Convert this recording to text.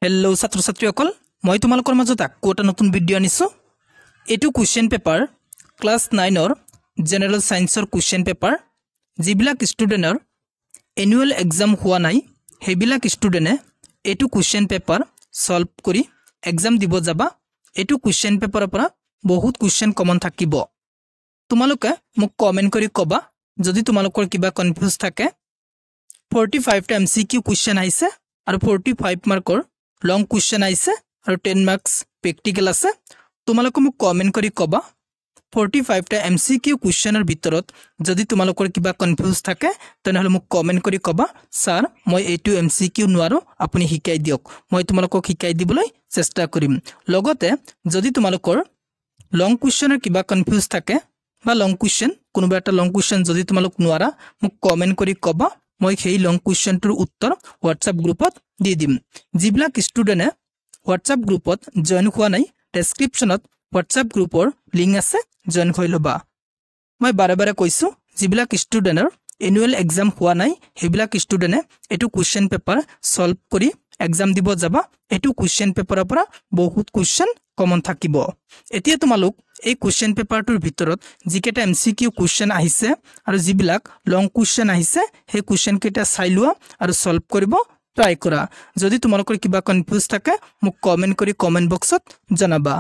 hello छात्र छात्रीসকল মই তোমালোকৰ মাজত আকৌ এটা নতুন ভিডিও আনিছো এটো কোৱেশ্চন পেপাৰ ক্লাস 9 ৰ জেনাৰেল সায়েন্সৰ কোৱেশ্চন পেপাৰ যিবিলাক ষ্টুডেন্টৰ এনুৱেল এক্সাম হোৱা নাই হেবিলাক ষ্টুডেন্টে এটো কোৱেশ্চন পেপাৰ সলভ কৰি এক্সাম দিব যাবা এটো কোৱেশ্চন পেপাৰৰ পৰা বহুত কোৱেশ্চন কমন থাকিব তোমালোকে মোক কমেন্ট কৰি কবা যদি তোমালোকৰ কিবা কনফিউজ থাকে 45 টা এমসিকিউ কোৱেশ্চন আইছে আৰু 45 মাৰ্কৰ লং কোৱেশ্চন আইছে আৰু 10 মাৰ্কস প্ৰ্যাকটিক্যাল আছে তোমালোকে মোক কমেন্ট কৰি কবা 45 টা এমসিকিউ কোৱেশ্চনৰ ভিতৰত যদি তোমালোকৰ কিবা কনফিউজ থাকে তেনেহলে মোক কমেন্ট কৰি কবা স্যাৰ মই এটো এমসিকিউ নোৱাৰো আপুনি শিকাই দিয়ক মই তোমালোকক শিকাই দিবলৈ চেষ্টা কৰিম লগতে যদি তোমালোকৰ লং কোৱেশ্চনৰ কিবা কনফিউজ থাকে বা লং কোৱেশ্চন কোনোবা এটা লং কোৱেশ্চন যদি তোমালোক নোৱাৰা মোক কমেন্ট কৰি কবা মই সেই লং কোৱেশ্চনটোৰ উত্তৰ WhatsApp গ্ৰুপত দি দিম যিবিলাক ষ্টুডেন্টে WhatsApp গ্ৰুপত জয়েন হোৱা নাই ডেসক্ৰিপচনত WhatsApp গ্ৰুপৰ লিংক আছে জয়েন হৈ লবা মই বাৰে বাৰে কৈছো যিবিলাক ষ্টুডেন্টৰ এনুৱেল এক্সাম হোৱা নাই হেবিলাক ষ্টুডেন্টে এটো কোৱেশ্চন পেপাৰ সলভ কৰি এক্সাম দিব যাবা এটো কোৱেশ্চন পেপাৰৰ পৰা বহুত কোৱেশ্চন কমন থাকিব এতিয়া তোমালোক এই কোৱেশ্চন পেপাৰটোৰ ভিতৰত জিকেটা এমসিকিউ কোৱেশ্চন আহিছে আৰু যিবিলাক লং কোৱেশ্চন আহিছে হে কোৱেশ্চন কেটা চাই লোৱা আৰু সলভ কৰিব ট্ৰাই কৰা যদি তোমালোকৰ কিবা কনফিউজ থাকে মোক কমেন্ট কৰি কমেন্ট বক্সত জনাবা